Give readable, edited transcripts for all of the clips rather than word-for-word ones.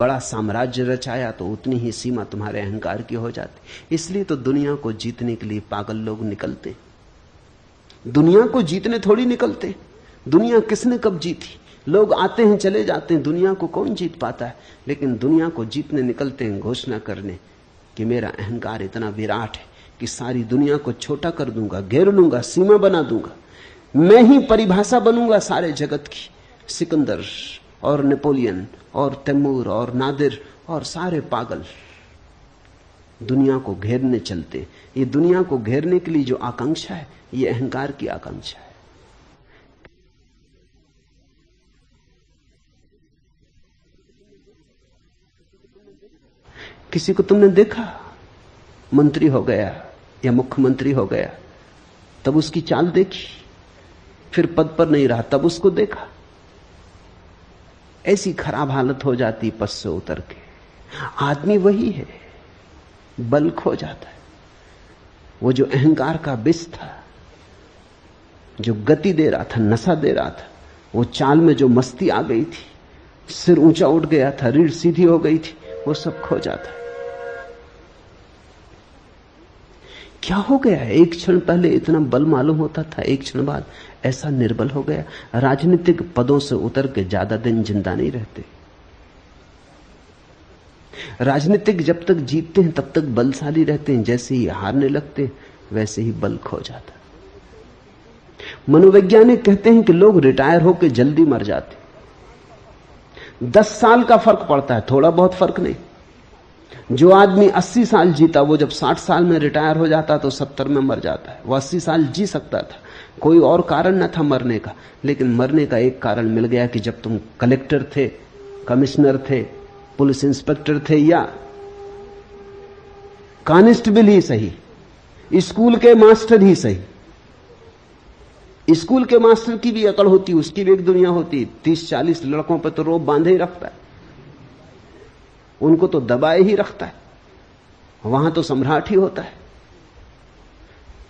बड़ा साम्राज्य रचाया तो उतनी ही सीमा तुम्हारे अहंकार की हो जाती। इसलिए तो दुनिया को जीतने के लिए पागल लोग निकलते। दुनिया को जीतने थोड़ी निकलते। दुनिया किसने कब जीती? लोग आते हैं चले जाते हैं, दुनिया को कौन जीत पाता है? लेकिन दुनिया को जीतने निकलते हैं घोषणा करने कि मेरा अहंकार इतना विराट है कि सारी दुनिया को छोटा कर दूंगा, घेर लूंगा, सीमा बना दूंगा। मैं ही परिभाषा बनूंगा सारे जगत की। सिकंदर और नेपोलियन और तैमूर और नादिर और सारे पागल दुनिया को घेरने चलते। ये दुनिया को घेरने के लिए जो आकांक्षा है, ये अहंकार की आकांक्षा है। किसी को तुमने देखा मंत्री हो गया या मुख्यमंत्री हो गया, तब उसकी चाल देखी, फिर पद पर नहीं रहा तब उसको देखा। ऐसी खराब हालत हो जाती पद से उतर के। आदमी वही है, बल खो जाता है। वो जो अहंकार का विष था, जो गति दे रहा था, नशा दे रहा था, वो चाल में जो मस्ती आ गई थी, सिर ऊंचा उठ गया था, रीढ़ सीधी हो गई थी, वो सब खो जाता है। क्या हो गया? एक क्षण पहले इतना बल मालूम होता था, एक क्षण बाद ऐसा निर्बल हो गया। राजनीतिक पदों से उतर के ज्यादा दिन जिंदा नहीं रहते। राजनीतिक जब तक जीतते हैं तब तक बलशाली रहते हैं, जैसे ही हारने लगते वैसे ही बल खो जाता। मनोवैज्ञानिक कहते हैं कि लोग रिटायर होकर जल्दी मर जाते। 10 साल का फर्क पड़ता है, थोड़ा बहुत फर्क नहीं। जो आदमी 80 साल जीता, वो जब 60 साल में रिटायर हो जाता तो 70 में मर जाता है। वो 80 साल जी सकता था, कोई और कारण न था मरने का, लेकिन मरने का एक कारण मिल गया कि जब तुम कलेक्टर थे, कमिश्नर थे, पुलिस इंस्पेक्टर थे या कांस्टेबल ही सही, स्कूल के मास्टर ही सही। स्कूल के मास्टर की भी अकड़ होती, उसकी भी एक दुनिया होती। 30-40 लड़कों पर तो रोब बांधे ही रखता है, उनको तो दबाए ही रखता है, वहां तो सम्राट ही होता है।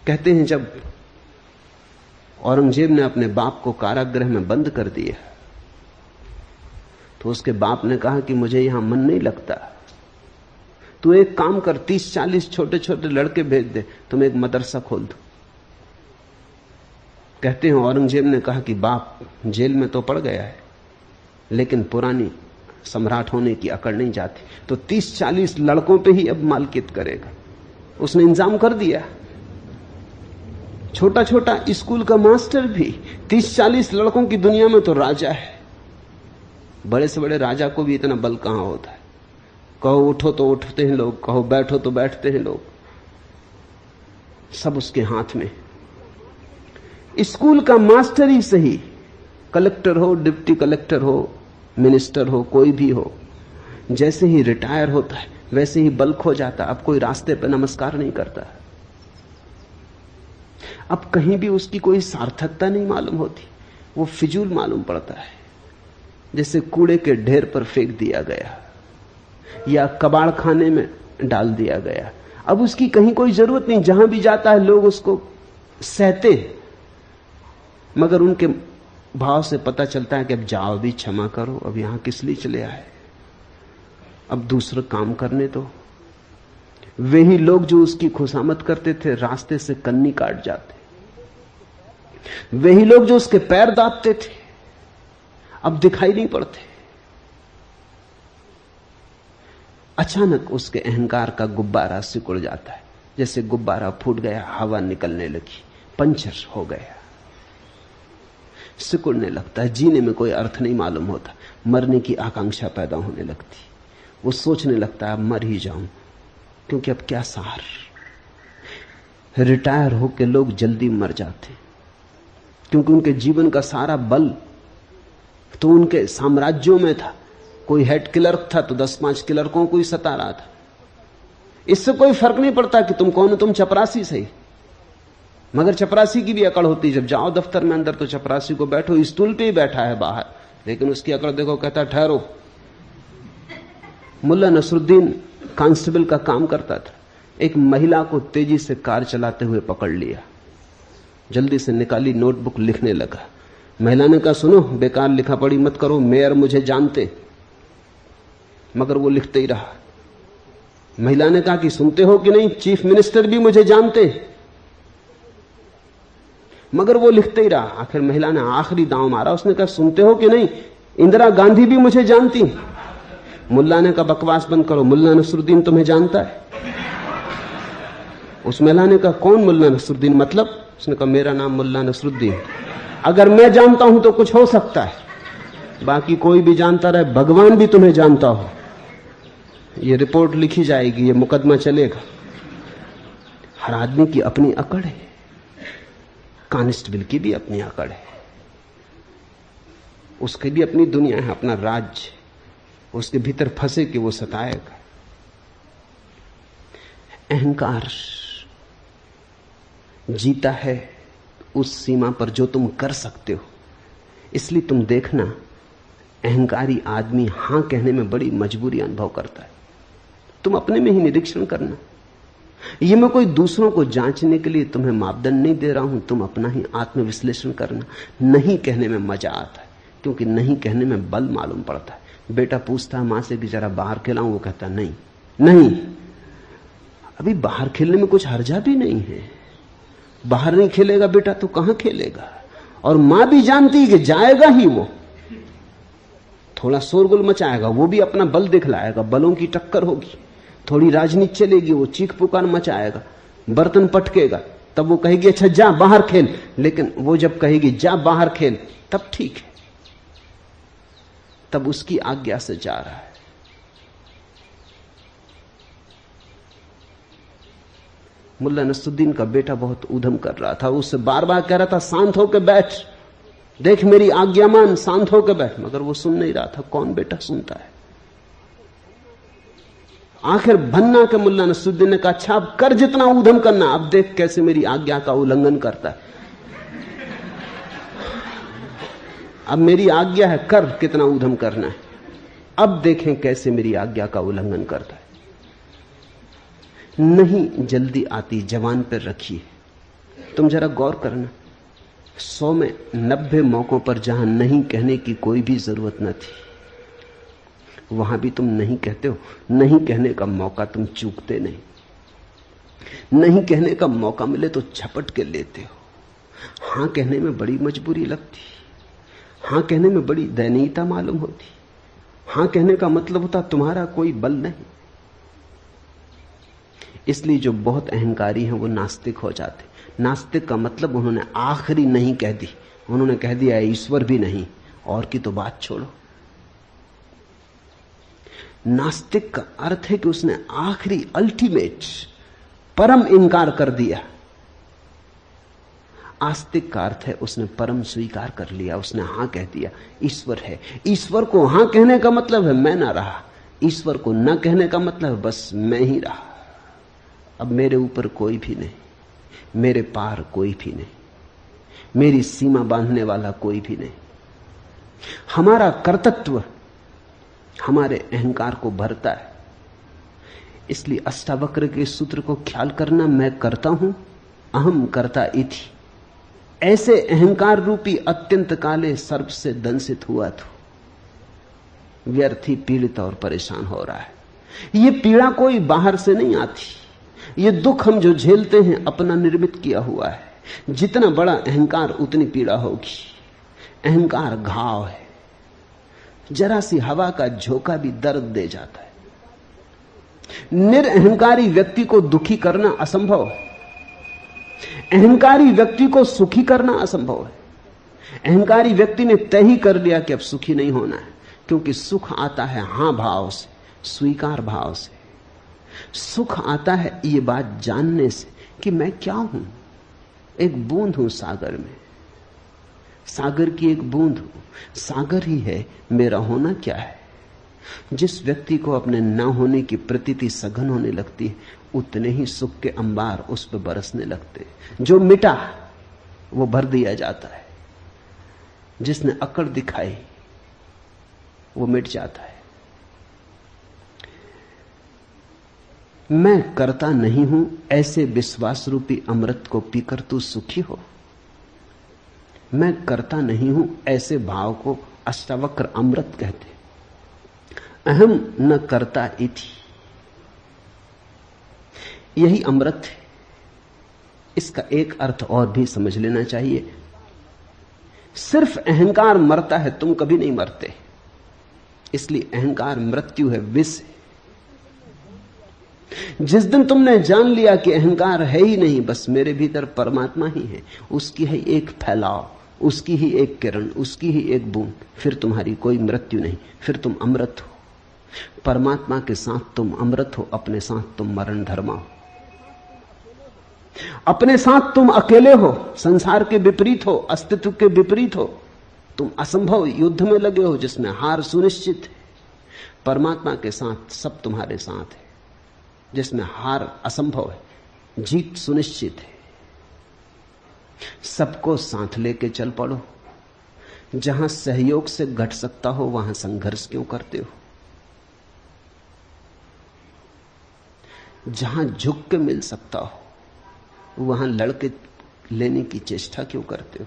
कहते हैं जब औरंगजेब ने अपने बाप को कारागृह में बंद कर दिया तो उसके बाप ने कहा कि मुझे यहां मन नहीं लगता, तू एक काम कर, 30-40 छोटे छोटे लड़के भेज दे, तुम एक मदरसा खोल दो। कहते हैं औरंगजेब ने कहा कि बाप जेल में तो पड़ गया है, लेकिन पुरानी सम्राट होने की अकड़ नहीं जाती, तो 30-40 लड़कों पे ही अब मालकियत करेगा। उसने इंतजाम कर दिया। छोटा छोटा स्कूल का मास्टर भी 30-40 लड़कों की दुनिया में तो राजा है। बड़े से बड़े राजा को भी इतना बल कहां होता है। कहो उठो तो उठते हैं लोग, कहो बैठो तो बैठते हैं लोग, सब उसके हाथ में। स्कूल का मास्टर ही सही, कलेक्टर हो, डिप्टी कलेक्टर हो, मिनिस्टर हो, कोई भी हो, जैसे ही रिटायर होता है वैसे ही बल खो जाता। अब कोई रास्ते पर नमस्कार नहीं करता, अब कहीं भी उसकी कोई सार्थकता नहीं मालूम होती, वो फिजूल मालूम पड़ता है, जैसे कूड़े के ढेर पर फेंक दिया गया या कबाड़ खाने में डाल दिया गया। अब उसकी कहीं कोई जरूरत नहीं, जहां भी जाता है लोग उसको सहते हैं, मगर उनके भाव से पता चलता है कि अब जाओ भी, क्षमा करो, अब यहां किस लिए चले आए, अब दूसरा काम करने दो। वही लोग जो उसकी खुशामद करते थे रास्ते से कन्नी काट जाते, वही लोग जो उसके पैर दाबते थे अब दिखाई नहीं पड़ते। अचानक उसके अहंकार का गुब्बारा सिकुड़ जाता है, जैसे गुब्बारा फूट गया, हवा निकलने लगी, पंचर हो गया, सिकुड़ने लगता है। जीने में कोई अर्थ नहीं मालूम होता, मरने की आकांक्षा पैदा होने लगती। वो सोचने लगता है मर ही जाऊं, क्योंकि अब क्या सार। रिटायर होकर लोग जल्दी मर जाते क्योंकि उनके जीवन का सारा बल तो उनके साम्राज्यों में था। कोई हेड क्लर्क था तो 10-5 क्लर्कों को ही सता रहा था। इससे कोई फर्क नहीं पड़ता कि तुम कौन हो, तुम चपरासी सही, मगर चपरासी की भी अकड़ होती। जब जाओ दफ्तर में अंदर तो चपरासी को बैठो, स्टूल पे ही बैठा है बाहर, लेकिन उसकी अकड़ देखो, कहता ठहरो। मुल्ला नसरुद्दीन कांस्टेबल का काम करता था, एक महिला को तेजी से कार चलाते हुए पकड़ लिया, जल्दी से निकाली नोटबुक, लिखने लगा। महिला ने कहा सुनो, बेकार लिखा पढ़ी मत करो, मेयर मुझे जानते। मगर वो लिखते ही रहा। महिला ने कहा कि सुनते हो कि नहीं, चीफ मिनिस्टर भी मुझे जानते हैं। मगर वो लिखते ही रहा। आखिर महिला ने आखिरी दांव मारा, उसने कहा सुनते हो कि नहीं, इंदिरा गांधी भी मुझे जानती। मुल्ला ने कहा बकवास बंद करो, मुल्ला नसरुद्दीन तुम्हें जानता है। उस महिला ने कहा कौन मुल्ला नसरुद्दीन, मतलब? उसने कहा मेरा नाम मुल्ला नसरुद्दीन, अगर मैं जानता हूं तो कुछ हो सकता है, बाकी कोई भी जानता रहे, भगवान भी तुम्हें जानता हो। ये रिपोर्ट लिखी जाएगी, ये मुकदमा चलेगा। हर आदमी की अपनी अकड़ है, कांस्टेबल की भी अपनी अकड़ है, उसकी भी अपनी दुनिया है, अपना राज्य, उसके भीतर फंसे कि वो सताएगा। अहंकार जीता है उस सीमा पर जो तुम कर सकते हो। इसलिए तुम देखना, अहंकारी आदमी हां कहने में बड़ी मजबूरी अनुभव करता है। तुम अपने में ही निरीक्षण करना। ये मैं कोई दूसरों को जांचने के लिए तुम्हें मापदंड नहीं दे रहा हूं, तुम अपना ही आत्मविश्लेषण करना। नहीं कहने में मजा आता है, क्योंकि नहीं कहने में बल मालूम पड़ता है। बेटा पूछता है मां से कि जरा बाहर खिलाऊं, वो कहता नहीं नहीं, अभी बाहर खेलने में कुछ हर्जा भी नहीं है। बाहर नहीं खेलेगा बेटा तो कहां खेलेगा? और मां भी जानती है कि जाएगा ही वो, थोड़ा शोरगुल मचाएगा, वो भी अपना बल दिखलाएगा, बलों की टक्कर होगी, थोड़ी राजनीति चलेगी, वो चीख पुकार मचाएगा, बर्तन पटकेगा, तब वो कहेगी अच्छा जा बाहर खेल। लेकिन वो जब कहेगी जा बाहर खेल, तब ठीक है, तब उसकी आज्ञा से जा रहा है। मुल्ला नसरुद्दीन का बेटा बहुत ऊधम कर रहा था, उससे बार बार कह रहा था शांत होकर बैठ, देख मेरी आज्ञा मान, शांत होकर बैठ, मगर वो सुन नहीं रहा था। कौन बेटा सुनता है? आखिर भन्ना के मुल्ला नसरुद्दीन ने कहा अच्छा अब कर जितना ऊधम करना, अब देख कैसे मेरी आज्ञा का उल्लंघन करता है। अब मेरी आज्ञा है, कर कितना ऊधम करना है, अब देखें कैसे मेरी आज्ञा का उल्लंघन करता है। नहीं जल्दी आती जवान पर रखिए। तुम जरा गौर करना, 100 में 90 मौकों पर जहां नहीं कहने की कोई भी जरूरत न थी, वहां भी तुम नहीं कहते हो। नहीं कहने का मौका तुम चूकते नहीं, नहीं कहने का मौका मिले तो झपट के लेते हो। हां कहने में बड़ी मजबूरी लगती, हां कहने में बड़ी दयनीयता मालूम होती। हां कहने का मतलब होता तुम्हारा कोई बल नहीं। इसलिए जो बहुत अहंकारी हैं वो नास्तिक हो जाते। नास्तिक का मतलब उन्होंने आखिरी नहीं कह दी, उन्होंने कह दिया ईश्वर भी नहीं, और की तो बात छोड़ो। नास्तिक का अर्थ है कि उसने आखिरी अल्टीमेट परम इंकार कर दिया। आस्तिक का अर्थ है उसने परम स्वीकार कर लिया, उसने हां कह दिया ईश्वर है। ईश्वर को हां कहने का मतलब है मैं ना रहा, ईश्वर को ना कहने का मतलब है बस मैं ही रहा, अब मेरे ऊपर कोई भी नहीं, मेरे पार कोई भी नहीं, मेरी सीमा बांधने वाला कोई भी नहीं। हमारा कर्तृत्व हमारे अहंकार को भरता है। इसलिए अष्टावक्र के सूत्र को ख्याल करना, मैं करता हूं, अहम कर्ता इति। ऐसे अहंकार रूपी अत्यंत काले सर्प से दंशित हुआ तो व्यर्थी पीड़ित और परेशान हो रहा है। यह पीड़ा कोई बाहर से नहीं आती, ये दुख हम जो झेलते हैं अपना निर्मित किया हुआ है। जितना बड़ा अहंकार उतनी पीड़ा होगी। अहंकार घाव है, जरा सी हवा का झोंका भी दर्द दे जाता है। निरअहंकारी व्यक्ति को दुखी करना असंभव है, अहंकारी व्यक्ति को सुखी करना असंभव है। अहंकारी व्यक्ति ने तय ही कर लिया कि अब सुखी नहीं होना है, क्योंकि सुख आता है हां भाव से, स्वीकार भाव से। सुख आता है ये बात जानने से कि मैं क्या हूं, एक बूंद हूं सागर में, सागर की एक बूंद हूं, सागर ही है, मेरा होना क्या है। जिस व्यक्ति को अपने न होने की प्रतीति सघन होने लगती है, उतने ही सुख के अंबार उस पर बरसने लगते। जो मिटा वो भर दिया जाता है, जिसने अकड़ दिखाई वो मिट जाता है। मैं करता नहीं हूं ऐसे विश्वास रूपी अमृत को पीकर तू सुखी हो। मैं करता नहीं हूं ऐसे भाव को अष्टावक्र अमृत कहते। अहम न कर्ता इति, यही अमृत है। इसका एक अर्थ और भी समझ लेना चाहिए। सिर्फ अहंकार मरता है, तुम कभी नहीं मरते, इसलिए अहंकार मृत्यु है, विष है। जिस दिन तुमने जान लिया कि अहंकार है ही नहीं, बस मेरे भीतर परमात्मा ही है, उसकी है एक फैलाव, उसकी ही एक किरण, उसकी ही एक बूंद, फिर तुम्हारी कोई मृत्यु नहीं, फिर तुम अमृत हो। परमात्मा के साथ तुम अमृत हो, अपने साथ तुम मरण धर्मा हो। अपने साथ तुम अकेले हो, संसार के विपरीत हो, अस्तित्व के विपरीत हो, तुम असंभव युद्ध में लगे हो जिसमें हार सुनिश्चित है। परमात्मा के साथ सब तुम्हारे साथ है, जिसमें हार असंभव है, जीत सुनिश्चित है। सबको साथ लेके चल पड़ो। जहां सहयोग से घट सकता हो वहां संघर्ष क्यों करते हो? जहां झुक के मिल सकता हो वहां लड़के लेने की चेष्टा क्यों करते हो?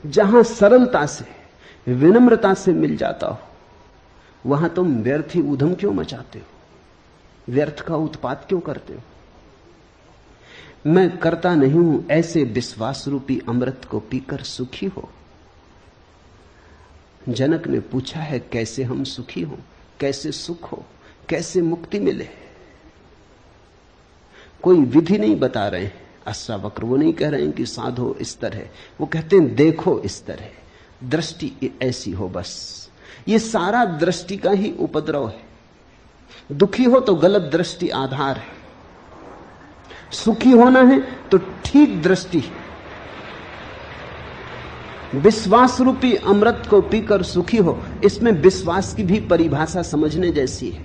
जहां सरलता से, विनम्रता से मिल जाता हो वहां तुम व्यर्थ ही ऊधम क्यों मचाते हो? व्यर्थ का उत्पात क्यों करते हो? मैं करता नहीं हूं, ऐसे विश्वास रूपी अमृत को पीकर सुखी हो। जनक ने पूछा है कैसे हम सुखी हो, कैसे सुख हो, कैसे मुक्ति मिले? कोई विधि नहीं बता रहे हैं अष्टावक्र, वो नहीं कह रहे हैं कि साधो इस तरह, वो कहते हैं देखो इस तरह, दृष्टि ऐसी हो। बस ये सारा दृष्टि का ही उपद्रव है। दुखी हो तो गलत दृष्टि आधार है, सुखी होना है तो ठीक दृष्टि। विश्वास रूपी अमृत को पीकर सुखी हो, इसमें विश्वास की भी परिभाषा समझने जैसी है।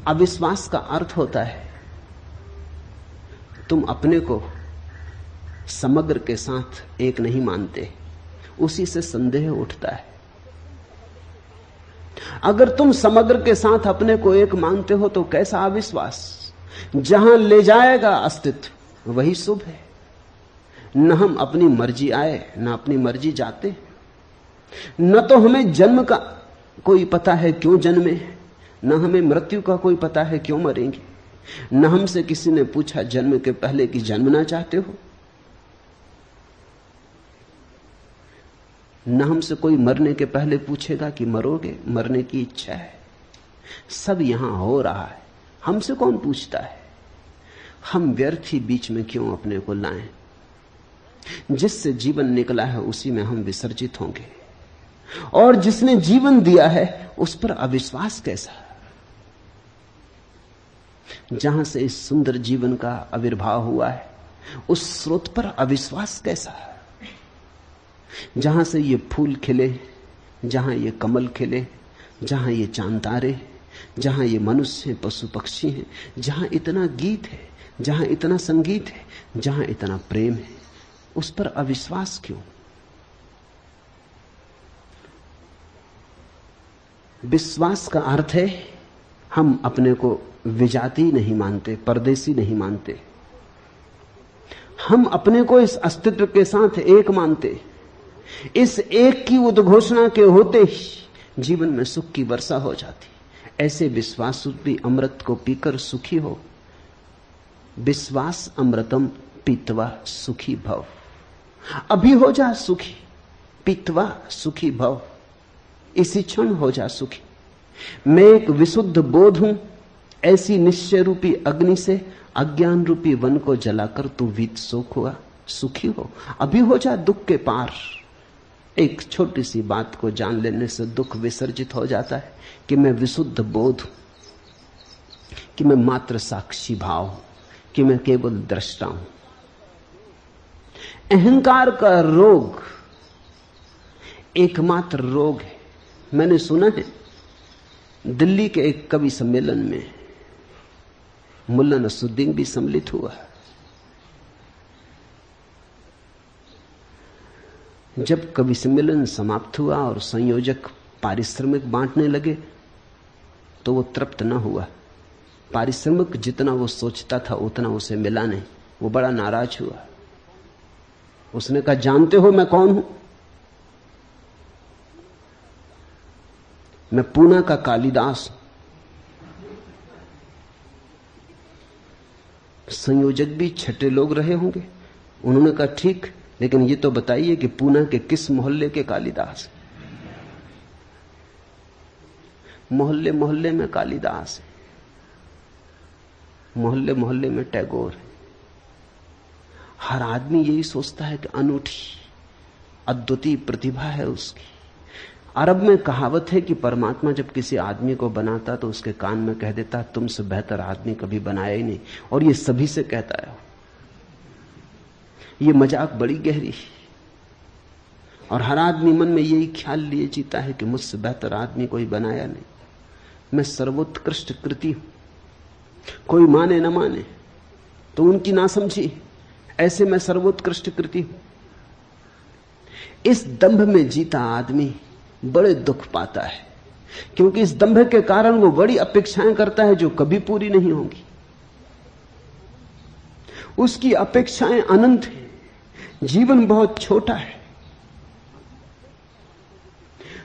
अविश्वास का अर्थ होता है तुम अपने को समग्र के साथ एक नहीं मानते, उसी से संदेह उठता है। अगर तुम समग्र के साथ अपने को एक मानते हो तो कैसा अविश्वास? जहां ले जाएगा अस्तित्व वही शुभ है। न हम अपनी मर्जी आए, न अपनी मर्जी जाते। न तो हमें जन्म का कोई पता है क्यों जन्मे, न हमें मृत्यु का कोई पता है क्यों मरेंगे। न हमसे किसी ने पूछा जन्म के पहले कि जन्मना चाहते हो, न हमसे कोई मरने के पहले पूछेगा कि मरोगे, मरने की इच्छा है। सब यहां हो रहा है, हमसे कौन पूछता है? हम व्यर्थ ही बीच में क्यों अपने को लाएं? जिससे जीवन निकला है उसी में हम विसर्जित होंगे, और जिसने जीवन दिया है उस पर अविश्वास कैसा? जहां से इस सुंदर जीवन का आविर्भाव हुआ है उस स्रोत पर अविश्वास कैसा? जहां से ये फूल खिले, जहां ये कमल खिले, जहां ये चांद तारे, जहां ये मनुष्य पशु पक्षी हैं, जहां इतना गीत है, जहां इतना संगीत है, जहां इतना प्रेम है, उस पर अविश्वास क्यों? विश्वास का अर्थ है हम अपने को विजाती नहीं मानते, परदेसी नहीं मानते। हम अपने को इस अस्तित्व के साथ एक मानते। इस एक की उद्घोषणा के होते ही जीवन में सुख की वर्षा हो जाती। ऐसे विश्वास रूपी अमृत को पीकर सुखी हो। विश्वास अमृतम पीत्वा सुखी भव। अभी हो जा सुखी, पीत्वा सुखी भव, इसी क्षण हो जा सुखी। मैं एक विशुद्ध बोध हूं, ऐसी निश्चय रूपी अग्नि से अज्ञान रूपी वन को जलाकर तू वीत सुख हुआ, सुखी हो। अभी हो जा दुख के पार। एक छोटी सी बात को जान लेने से दुख विसर्जित हो जाता है कि मैं विशुद्ध बोध हूं, कि मैं मात्र साक्षी भाव हूं, कि मैं केवल दृष्टा हूं। अहंकार का रोग एकमात्र रोग है। मैंने सुना है दिल्ली के एक कवि सम्मेलन में मुल्ला नसरुद्दीन भी सम्मिलित हुआ। जब कवि सम्मेलन समाप्त हुआ और संयोजक पारिश्रमिक बांटने लगे तो वो तृप्त न हुआ। पारिश्रमिक जितना वो सोचता था उतना उसे मिला नहीं। वो बड़ा नाराज हुआ। उसने कहा, जानते हो मैं कौन हूं? मैं पूना का कालिदास हूं। संयोजक भी छठे लोग रहे होंगे। उन्होंने कहा ठीक, लेकिन ये तो बताइए कि पूना के किस मोहल्ले के कालिदास? मोहल्ले मोहल्ले में कालिदास है, मोहल्ले मोहल्ले में टैगोर है। हर आदमी यही सोचता है कि अनूठी अद्वितीय प्रतिभा है उसकी। अरब में कहावत है कि परमात्मा जब किसी आदमी को बनाता तो उसके कान में कह देता तुमसे बेहतर आदमी कभी बनाया ही नहीं, और ये सभी से कहता है। ये मजाक बड़ी गहरी है, और हर आदमी मन में यही ख्याल लिए जीता है कि मुझसे बेहतर आदमी कोई बनाया नहीं, मैं सर्वोत्कृष्ट कृति हूं। कोई माने न माने तो उनकी ना समझी, ऐसे मैं सर्वोत्कृष्ट कृति हूं। इस दंभ में जीता आदमी बड़े दुख पाता है, क्योंकि इस दंभ के कारण वो बड़ी अपेक्षाएं करता है जो कभी पूरी नहीं होंगी। उसकी अपेक्षाएं अनंत हैं, जीवन बहुत छोटा है।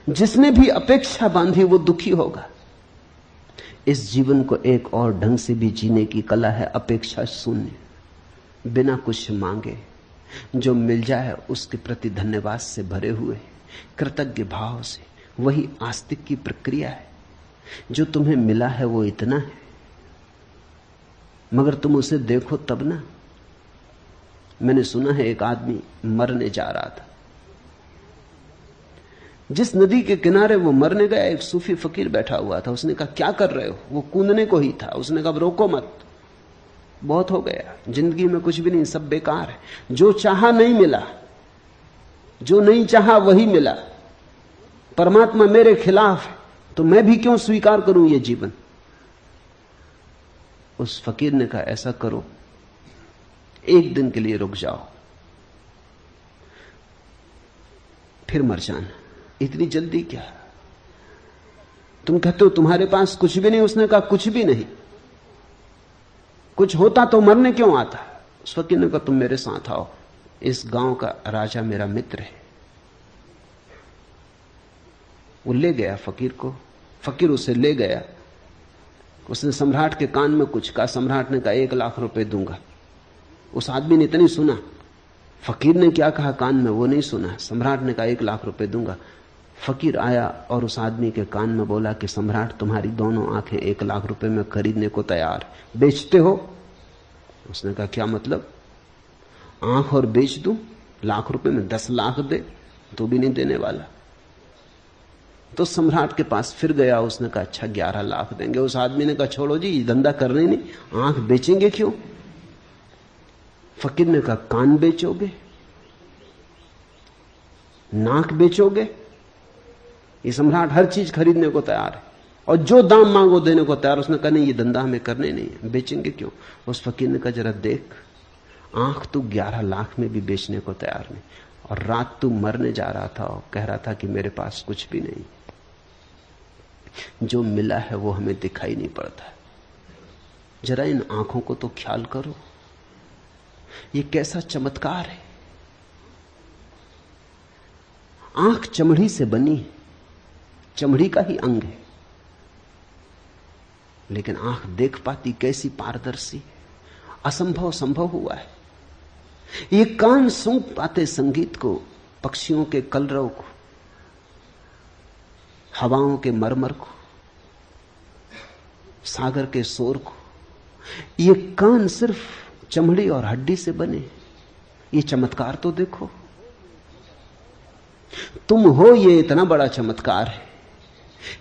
जिसने भी अपेक्षा बांधी वो दुखी होगा। इस जीवन को एक और ढंग से भी जीने की कला है, अपेक्षा शून्य, बिना कुछ मांगे जो मिल जाए उसके प्रति धन्यवाद से भरे हुए, कृतज्ञ भाव से। वही आस्तिक की प्रक्रिया है। जो तुम्हें मिला है वो इतना है, मगर तुम उसे देखो तब ना। मैंने सुना है एक आदमी मरने जा रहा था, जिस नदी के किनारे वो मरने गया एक सूफी फकीर बैठा हुआ था। उसने कहा क्या कर रहे हो? वो कूदने को ही था। उसने कहा रोको मत, बहुत हो गया, जिंदगी में कुछ भी नहीं, सब बेकार है। जो चाहा नहीं मिला, जो नहीं चाहा वही मिला। परमात्मा मेरे खिलाफ है तो मैं भी क्यों स्वीकार करूं ये जीवन? उस फकीर ने कहा ऐसा करो, एक दिन के लिए रुक जाओ, फिर मर जाना। इतनी जल्दी क्या? तुम कहते हो तुम्हारे पास कुछ भी नहीं। उसने कहा कुछ भी नहीं, कुछ होता तो मरने क्यों आता? उस फकीर ने कहा तुम मेरे साथ आओ, इस गांव का राजा मेरा मित्र है। वो ले गया फकीर को, फकीर उसे ले गया। उसने सम्राट के कान में कुछ कहा। सम्राट ने कहा 1 लाख रुपए दूंगा। उस आदमी ने इतनी सुना, फकीर ने क्या कहा कान में वो नहीं सुना। सम्राट ने कहा 1 लाख रुपए दूंगा। फकीर आया और उस आदमी के कान में बोला कि सम्राट तुम्हारी दोनों आंखें 1 लाख रुपए में खरीदने को तैयार, बेचते हो? उसने कहा क्या मतलब? आंख और बेच दूं? लाख रुपए में 10 लाख दे तो भी नहीं देने वाला। तो सम्राट के पास फिर गया। उसने कहा अच्छा 11 लाख देंगे। उस आदमी ने कहा छोड़ो जी, ये धंधा करने नहीं, आंख बेचेंगे क्यों? फकीर ने कहा कान बेचोगे, नाक बेचोगे? ये सम्राट हर चीज खरीदने को तैयार है और जो दाम मांगो देने को तैयार। उसने कहा नहीं, ये धंधा हमें करने नहीं है, बेचेंगे क्यों? उस फकीर ने कहा जरा देख, आंख तू 11 लाख में भी बेचने को तैयार नहीं, और रात तू मरने जा रहा था और कह रहा था कि मेरे पास कुछ भी नहीं। जो मिला है वो हमें दिखाई नहीं पड़ता। जरा इन आंखों को तो ख्याल करो, ये कैसा चमत्कार है। आंख चमड़ी से बनी है, चमड़ी का ही अंग है, लेकिन आंख देख पाती कैसी पारदर्शी। असंभव संभव हुआ है। ये कान सूंघ पाते संगीत को, पक्षियों के कलरव को, हवाओं के मरमर को, सागर के शोर को। ये कान सिर्फ चमड़ी और हड्डी से बने। ये चमत्कार तो देखो। तुम हो, ये इतना बड़ा चमत्कार है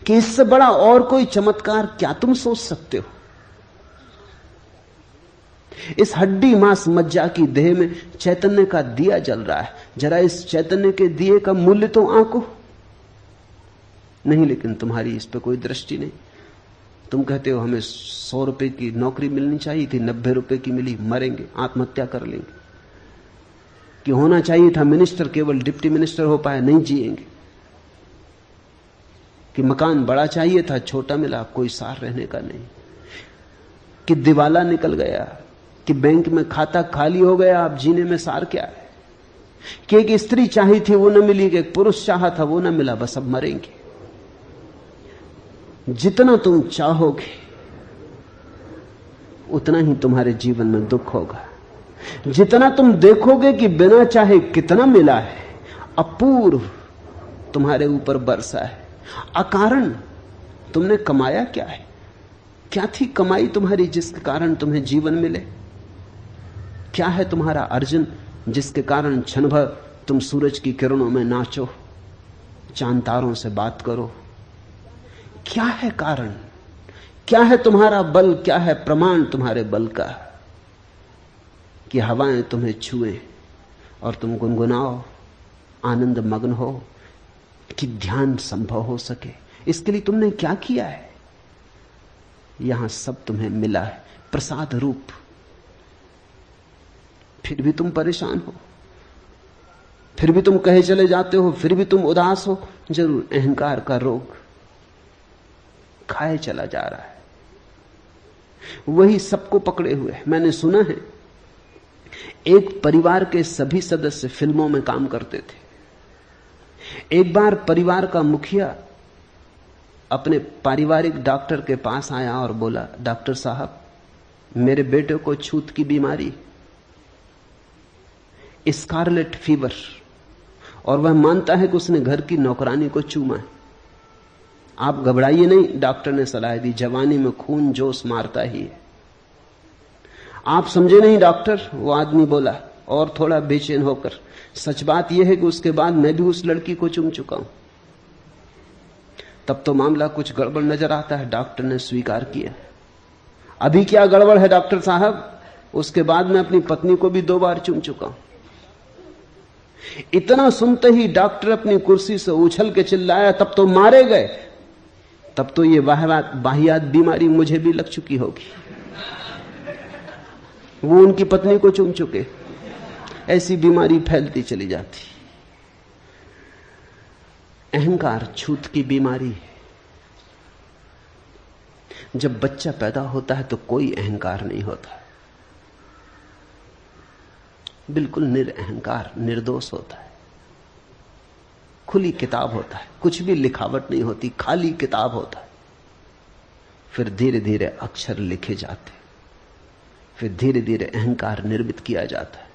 कि इससे बड़ा और कोई चमत्कार क्या तुम सोच सकते हो? इस हड्डी मांस मज्जा की देह में चैतन्य का दिया जल रहा है। जरा इस चैतन्य के दिए का मूल्य तो आंको नहीं, लेकिन तुम्हारी इस पर कोई दृष्टि नहीं। तुम कहते हो हमें 100 रुपए की नौकरी मिलनी चाहिए थी, 90 रुपए की मिली, मरेंगे, आत्महत्या कर लेंगे। कि होना चाहिए था मिनिस्टर, केवल डिप्टी मिनिस्टर हो पाए, नहीं जिएंगे। कि मकान बड़ा चाहिए था, छोटा मिला, कोई सार रहने का नहीं। कि दिवाला निकल गया, कि बैंक में खाता खाली हो गया, अब जीने में सार क्या है। कि एक स्त्री चाहिए थी वो न मिली, कि एक पुरुष चाहा था वो न मिला, बस अब मरेंगे। जितना तुम चाहोगे उतना ही तुम्हारे जीवन में दुख होगा। जितना तुम देखोगे कि बिना चाहे कितना मिला है, अपूर्व तुम्हारे ऊपर बरसा है, अकारण तुमने कमाया क्या है? क्या थी कमाई तुम्हारी जिसके कारण तुम्हें जीवन मिले? क्या है तुम्हारा अर्जन जिसके कारण क्षण भर तुम सूरज की किरणों में नाचो, चांद तारों से बात करो? क्या है कारण? क्या है तुम्हारा बल? क्या है प्रमाण तुम्हारे बल का कि हवाएं तुम्हें छुए और तुम गुनगुनाओ, आनंद मग्न हो, कि ध्यान संभव हो सके? इसके लिए तुमने क्या किया है? यहां सब तुम्हें मिला है प्रसाद रूप, फिर भी तुम परेशान हो, फिर भी तुम कहे चले जाते हो, फिर भी तुम उदास हो। जरूर अहंकार का रोग खाए चला जा रहा है, वही सबको पकड़े हुए है। मैंने सुना है एक परिवार के सभी सदस्य फिल्मों में काम करते थे। एक बार परिवार का मुखिया अपने पारिवारिक डॉक्टर के पास आया और बोला, डॉक्टर साहब, मेरे बेटे को छूत की बीमारी, स्कारलेट फीवर, और वह मानता है कि उसने घर की नौकरानी को चूमा है। आप घबराइए नहीं, डॉक्टर ने सलाह दी, जवानी में खून जोश मारता ही है। आप समझे नहीं डॉक्टर, वो आदमी बोला और थोड़ा बेचैन होकर, सच बात यह है कि उसके बाद मैं भी उस लड़की को चूम चुका हूं। तब तो मामला कुछ गड़बड़ नजर आता है। डॉक्टर ने स्वीकार किया। अभी क्या गड़बड़ है डॉक्टर साहब? उसके बाद मैं अपनी पत्नी को भी 2 बार चूम चुका हूं। इतना सुनते ही डॉक्टर अपनी कुर्सी से उछल के चिल्लाया, तब तो मारे गए, तब तो ये वाहियात बीमारी मुझे भी लग चुकी होगी। वो उनकी पत्नी को चूम चुके। ऐसी बीमारी फैलती चली जाती। अहंकार छूत की बीमारी है। जब बच्चा पैदा होता है तो कोई अहंकार नहीं होता, बिल्कुल निरअहंकार, निर्दोष होता है। खुली किताब होता है, कुछ भी लिखावट नहीं होती, खाली किताब होता है। फिर धीरे धीरे अक्षर लिखे जाते, फिर धीरे धीरे अहंकार निर्मित किया जाता है।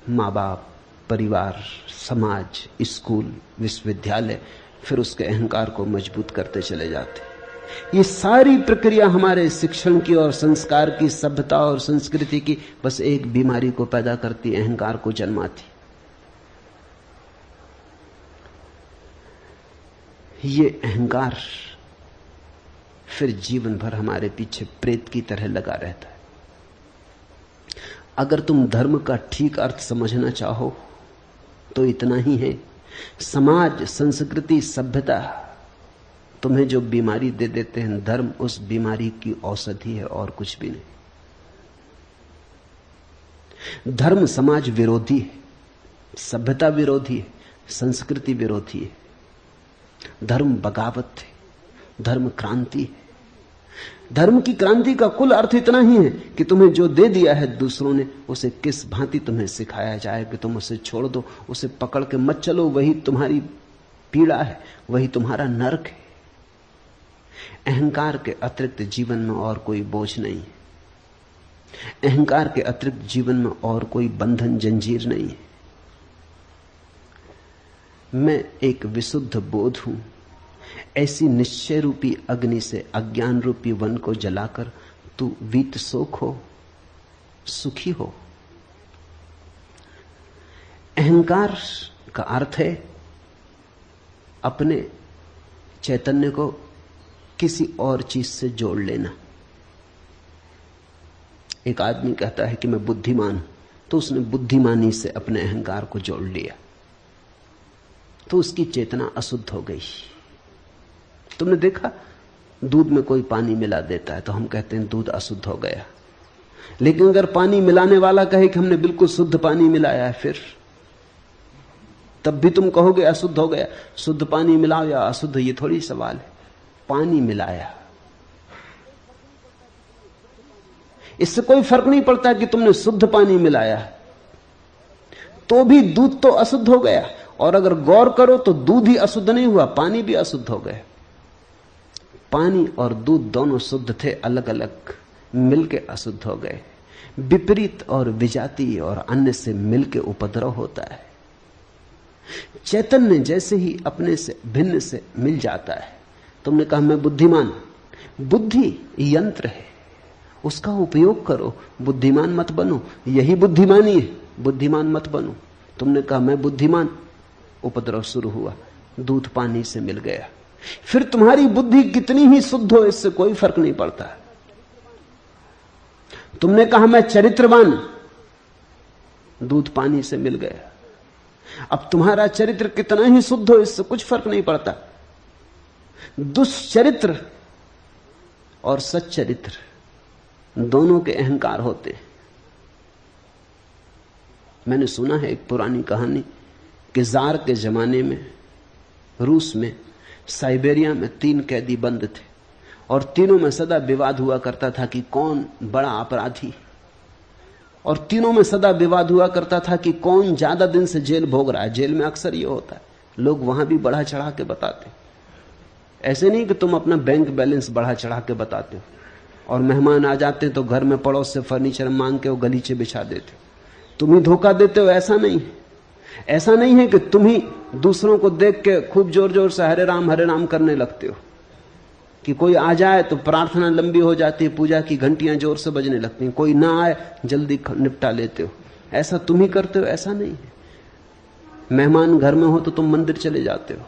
माँ बाप, परिवार, समाज, स्कूल, विश्वविद्यालय फिर उसके अहंकार को मजबूत करते चले जाते। ये सारी प्रक्रिया हमारे शिक्षण की और संस्कार की, सभ्यता और संस्कृति की बस एक बीमारी को पैदा करती, अहंकार को जन्माती। ये अहंकार फिर जीवन भर हमारे पीछे प्रेत की तरह लगा रहता है। अगर तुम धर्म का ठीक अर्थ समझना चाहो तो इतना ही है। समाज, संस्कृति, सभ्यता तुम्हें जो बीमारी दे देते हैं, धर्म उस बीमारी की औषधि है और कुछ भी नहीं। धर्म समाज विरोधी है, सभ्यता विरोधी है, संस्कृति विरोधी है। धर्म बगावत है, धर्म क्रांति है। धर्म की क्रांति का कुल अर्थ इतना ही है कि तुम्हें जो दे दिया है दूसरों ने, उसे किस भांति तुम्हें सिखाया जाए कि तुम उसे छोड़ दो, उसे पकड़ के मत चलो। वही तुम्हारी पीड़ा है, वही तुम्हारा नरक है। अहंकार के अतिरिक्त जीवन में और कोई बोझ नहीं है। अहंकार के अतिरिक्त जीवन में और कोई बंधन, जंजीर नहीं है। मैं एक विशुद्ध बोध हूं। ऐसी निश्चय रूपी अग्नि से अज्ञान रूपी वन को जलाकर तू वीत शोक हो, सुखी हो। अहंकार का अर्थ है अपने चैतन्य को किसी और चीज से जोड़ लेना। एक आदमी कहता है कि मैं बुद्धिमान हूं, तो उसने बुद्धिमानी से अपने अहंकार को जोड़ लिया, तो उसकी चेतना अशुद्ध हो गई। तुमने देखा, दूध में कोई पानी मिला देता है तो हम कहते हैं दूध अशुद्ध हो गया। लेकिन अगर पानी मिलाने वाला कहे कि हमने बिल्कुल शुद्ध पानी मिलाया है, फिर तब भी तुम कहोगे अशुद्ध हो गया। शुद्ध पानी मिलाओ या अशुद्ध, ये थोड़ी सवाल है। पानी मिलाया, इससे कोई फर्क नहीं पड़ता कि तुमने शुद्ध पानी मिलाया, तो भी दूध तो अशुद्ध हो गया। और अगर गौर करो तो दूध ही अशुद्ध नहीं हुआ, पानी भी अशुद्ध हो गए। पानी और दूध दोनों शुद्ध थे, अलग अलग मिलके अशुद्ध हो गए। विपरीत और विजातीय और अन्य से मिलके उपद्रव होता है। चैतन्य जैसे ही अपने से भिन्न से मिल जाता है। तुमने कहा मैं बुद्धिमान, बुद्धि यंत्र है, उसका उपयोग करो, बुद्धिमान मत बनो। यही बुद्धिमानी है, बुद्धिमान मत बनो। तुमने कहा मैं बुद्धिमान, उपद्रव शुरू हुआ, दूध पानी से मिल गया। फिर तुम्हारी बुद्धि कितनी ही शुद्ध हो, इससे कोई फर्क नहीं पड़ता। तुमने कहा मैं चरित्रवान, दूध पानी से मिल गया। अब तुम्हारा चरित्र कितना ही शुद्ध हो, इससे कुछ फर्क नहीं पड़ता। दुष्चरित्र और सच्चरित्र दोनों के अहंकार होते। मैंने सुना है एक पुरानी कहानी कि जार के जमाने में रूस में साइबेरिया में 3 कैदी बंद थे और तीनों में सदा विवाद हुआ करता था कि कौन बड़ा अपराधी, और तीनों में सदा विवाद हुआ करता था कि कौन ज्यादा दिन से जेल भोग रहा है। जेल में अक्सर यह होता है, लोग वहां भी बढ़ा चढ़ा के बताते। ऐसे नहीं कि तुम अपना बैंक बैलेंस बढ़ा चढ़ा के बताते हो और मेहमान आ जाते तो घर में पड़ोस से फर्नीचर मांग के वो गलीचे बिछा देते हो, तुम ही धोखा देते हो। ऐसा नहीं है। ऐसा नहीं है कि तुम ही दूसरों को देख के खूब जोर जोर से हरे राम करने लगते हो कि कोई आ जाए तो प्रार्थना लंबी हो जाती है, पूजा की घंटियां जोर से बजने लगती हैं, कोई ना आए जल्दी निपटा लेते हो। ऐसा तुम ही करते हो, ऐसा नहीं है। मेहमान घर में हो तो तुम मंदिर चले जाते हो,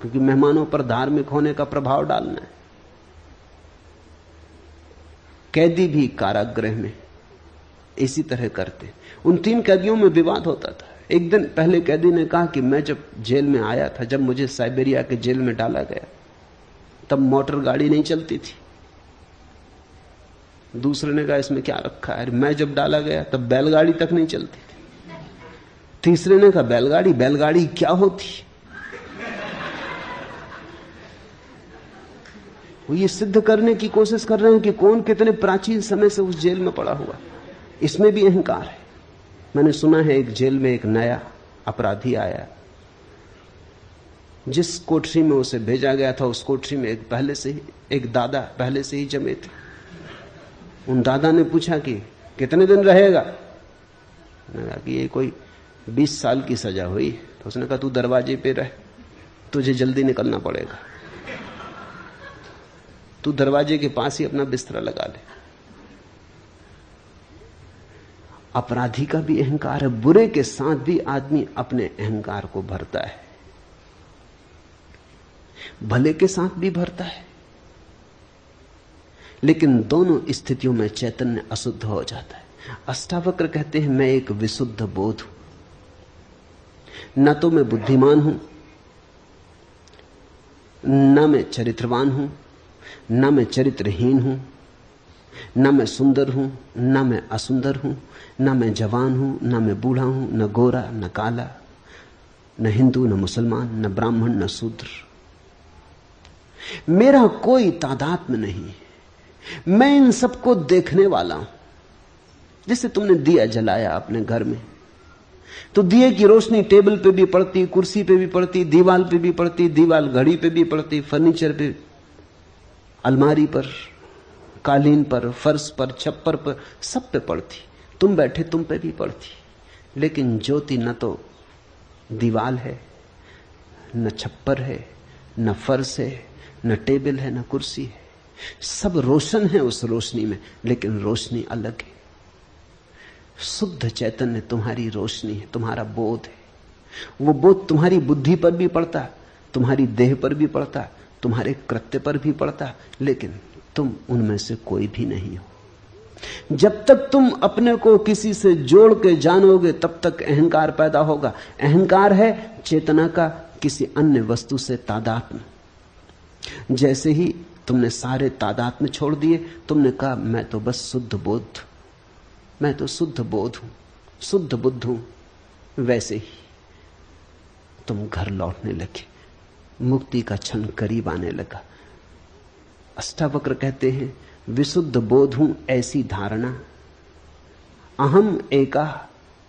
क्योंकि मेहमानों पर धार्मिक होने का प्रभाव डालना है। कैदी भी कारागृह में इसी तरह करते। उन 3 कैदियों में विवाद होता था। एक दिन पहले कैदी ने कहा कि मैं जब जेल में आया था, जब मुझे साइबेरिया के जेल में डाला गया, तब मोटर गाड़ी नहीं चलती थी। दूसरे ने कहा इसमें क्या रखा है, मैं जब डाला गया तब बैलगाड़ी तक नहीं चलती थी। तीसरे ने कहा बैलगाड़ी क्या होती। वो ये सिद्ध करने की कोशिश कर रहे हैं कि कौन कितने प्राचीन समय से उस जेल में पड़ा हुआ। इसमें भी अहंकार है। मैंने सुना है एक जेल में एक नया अपराधी आया, जिस कोठरी में उसे भेजा गया था उस कोठरी में एक दादा पहले से ही जमे थे। उन दादा ने पूछा कि कितने दिन रहेगा। मैंने कहा कि ये कोई 20 साल की सजा हुई। तो उसने कहा तू दरवाजे पे रह, तुझे जल्दी निकलना पड़ेगा, तू दरवाजे के पास ही अपना बिस्तरा लगा ले। अपराधी का भी अहंकार है। बुरे के साथ भी आदमी अपने अहंकार को भरता है, भले के साथ भी भरता है, लेकिन दोनों स्थितियों में चैतन्य अशुद्ध हो जाता है। अष्टावक्र कहते हैं मैं एक विशुद्ध बोध हूं, न तो मैं बुद्धिमान हूं, न मैं चरित्रवान हूं, न मैं चरित्रहीन हूं, न मैं सुंदर हूं, न मैं असुंदर हूं, न मैं जवान हूं, न मैं बूढ़ा हूं, न गोरा न काला, न हिंदू न मुसलमान, न ब्राह्मण न शूद्र। मेरा कोई तादात्म्य नहीं। मैं इन सबको देखने वाला हूं। जैसे तुमने दिया जलाया अपने घर में, तो दिए की रोशनी टेबल पे भी पड़ती, कुर्सी पे भी पड़ती, दीवार पे भी पड़ती, दीवार घड़ी पे भी पड़ती, फर्नीचर पे, अलमारी पर, कालीन पर, फर्श पर, छप्पर पर, सब पे पड़ती। तुम बैठे तुम पे भी पड़ती। लेकिन ज्योति न तो दीवार है, न छप्पर है, न फर्श है, न टेबल है, न कुर्सी है। सब रोशन है उस रोशनी में, लेकिन रोशनी अलग है। शुद्ध चैतन्य तुम्हारी रोशनी है, तुम्हारा बोध है। वो बोध तुम्हारी बुद्धि पर भी पड़ता है, तुम्हारी देह पर भी पड़ता है, तुम्हारे कृत्य पर भी पड़ता है, लेकिन तुम उनमें से कोई भी नहीं हो। जब तक तुम अपने को किसी से जोड़ के जानोगे तब तक अहंकार पैदा होगा। अहंकार है चेतना का किसी अन्य वस्तु से तादात्म्य। जैसे ही तुमने सारे तादात्म्य छोड़ दिए, तुमने कहा मैं तो बस शुद्ध बोध, मैं तो शुद्ध बोध हूं, शुद्ध बुद्ध हूं, वैसे ही तुम घर लौटने लगे, मुक्ति का क्षण करीब आने लगा। अष्टावक्र कहते हैं विशुद्ध बोध हूं ऐसी धारणा, अहम एका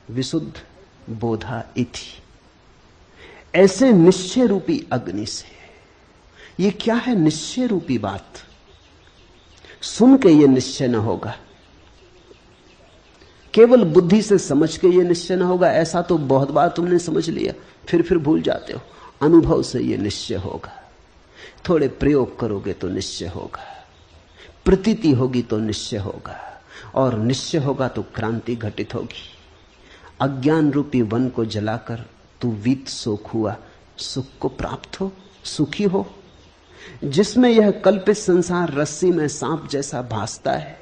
विशुद्ध बोधा इति। ऐसे निश्चय रूपी अग्नि से। ये क्या है निश्चय रूपी बात? सुन के ये निश्चय न होगा, केवल बुद्धि से समझ के ये निश्चय न होगा, ऐसा तो बहुत बार तुमने समझ लिया, फिर भूल जाते हो। अनुभव से ये निश्चय होगा, थोड़े प्रयोग करोगे तो निश्चय होगा, प्रतीति होगी तो निश्चय होगा, और निश्चय होगा तो क्रांति घटित होगी। अज्ञान रूपी वन को जलाकर तू वीत सोख हुआ, सुख को प्राप्त हो, सुखी हो। जिसमें यह कल्पित संसार रस्सी में सांप जैसा भासता है,